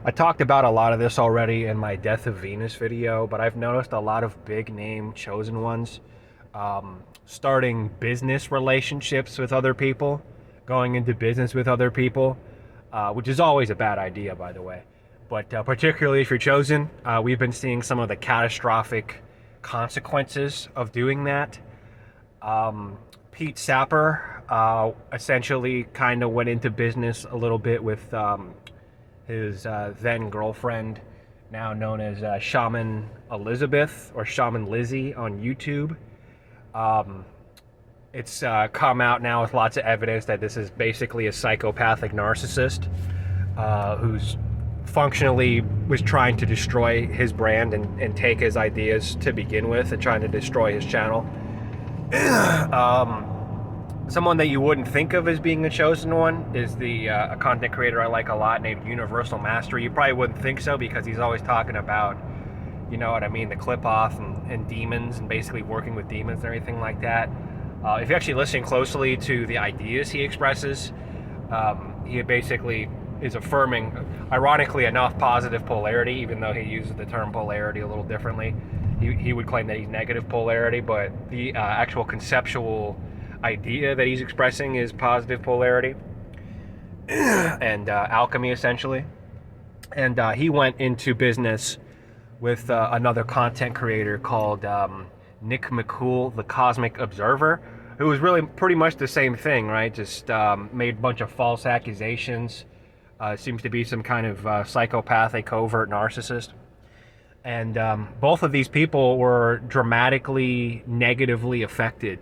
I talked about a lot of this already in my Death of Venus video, but I've noticed a lot of big name chosen ones starting business relationships with other people, going into business with other people, which is always a bad idea, by the way. But particularly if you're chosen, we've been seeing some of the catastrophic consequences of doing that. Pete Sapper essentially kind of went into business a little bit with his then girlfriend, now known as Shaman Elizabeth or Shaman Lizzie on YouTube. It's come out now with lots of evidence that this is basically a psychopathic narcissist who's functionally was trying to destroy his brand and take his ideas to begin with and trying to destroy his channel. Someone that you wouldn't think of as being a chosen one is a content creator I like a lot named Universal Mastery. You probably wouldn't think so because he's always talking about, you know what I mean, the clip off and demons and basically working with demons and everything like that. If you actually listen closely to the ideas he expresses, he basically is affirming, ironically enough, positive polarity, even though he uses the term polarity a little differently. He would claim that he's negative polarity, but the actual conceptual idea that he's expressing is positive polarity and alchemy, essentially. And he went into business with another content creator called Nick McCool, the Cosmic Observer, who was really pretty much the same thing, right? Just made a bunch of false accusations. Seems to be some kind of psychopathic, covert narcissist. And both of these people were dramatically negatively affected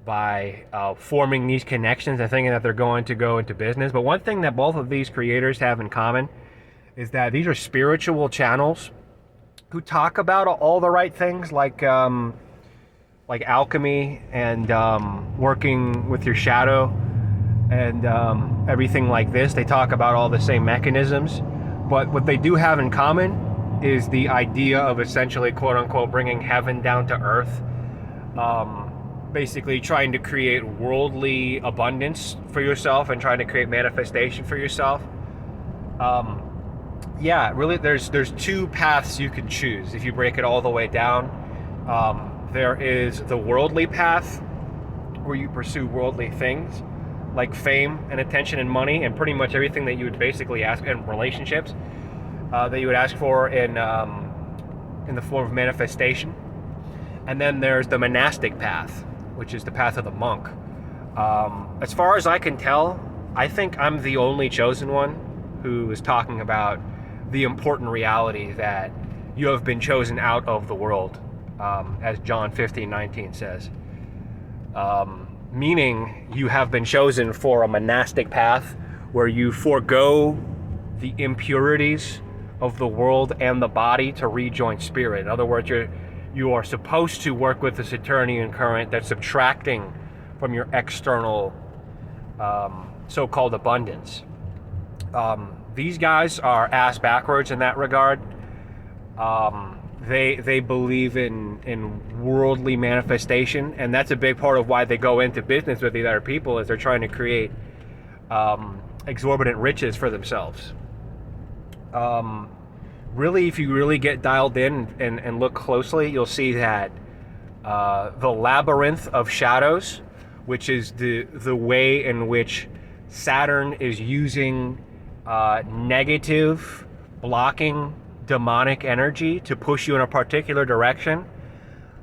by forming these connections and thinking that they're going to go into business. But one thing that both of these creators have in common is that these are spiritual channels who talk about all the right things, like alchemy and working with your shadow and everything like this. They talk about all the same mechanisms, but what they do have in common is the idea of essentially, quote unquote, bringing heaven down to earth. Basically trying to create worldly abundance for yourself and trying to create manifestation for yourself. Yeah, really, there's two paths you can choose if you break it all the way down. There is the worldly path, where you pursue worldly things like fame and attention and money and pretty much everything that you would basically ask in relationships that you would ask for in the form of manifestation. And then there's the monastic path, which is the path of the monk. As far as I can tell, I think I'm the only chosen one who is talking about the important reality that you have been chosen out of the world, as John 15:19 says. Meaning you have been chosen for a monastic path where you forego the impurities of the world and the body to rejoin spirit. In other words, you are supposed to work with the Saturnian current that's subtracting from your external so-called abundance. These guys are ass backwards in that regard. They believe in worldly manifestation, and that's a big part of why they go into business with these other people, is they're trying to create exorbitant riches for themselves. Really, if you really get dialed in and look closely, you'll see that the labyrinth of shadows, which is the way in which Saturn is using negative, blocking, demonic energy to push you in a particular direction.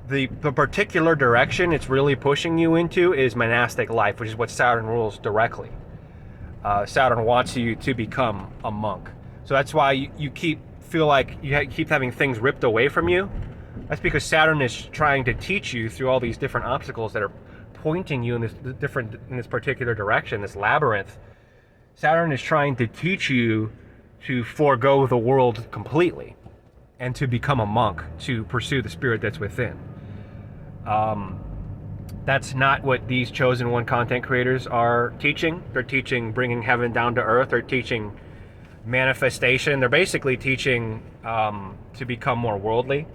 The particular direction it's really pushing you into is monastic life, which is what Saturn rules directly. Saturn wants you to become a monk. So that's why you feel like you keep having things ripped away from you. That's because Saturn is trying to teach you through all these different obstacles that are pointing you in this particular direction, this labyrinth. Saturn is trying to teach you to forego the world completely and to become a monk, to pursue the spirit that's within. That's not what these chosen one content creators are teaching. They're teaching bringing heaven down to earth. They're teaching manifestation. They're basically teaching to become more worldly,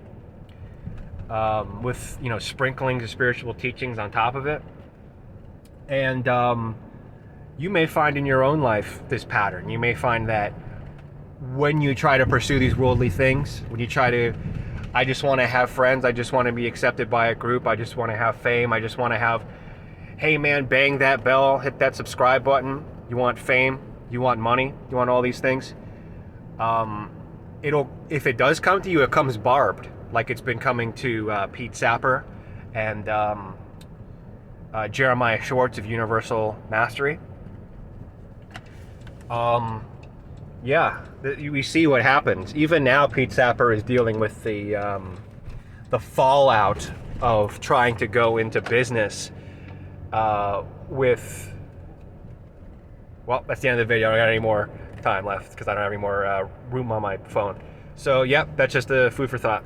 with sprinklings of spiritual teachings on top of it. And you may find in your own life this pattern. You may find that when you try to pursue these worldly things, when you try to, I just want to have friends, I just want to be accepted by a group, I just want to have fame, I just want to have, hey man, bang that bell, hit that subscribe button. You want fame, you want money, you want all these things. If it does come to you, it comes barbed, like it's been coming to Pete Sapper and Jeremiah Schwartz of Universal Mastery. Yeah, we see what happens. Even now, Pete Sapper is dealing with the fallout of trying to go into business with. Well, that's the end of the video. I don't got any more time left because I don't have any more room on my phone. So, yep, that's just a food for thought.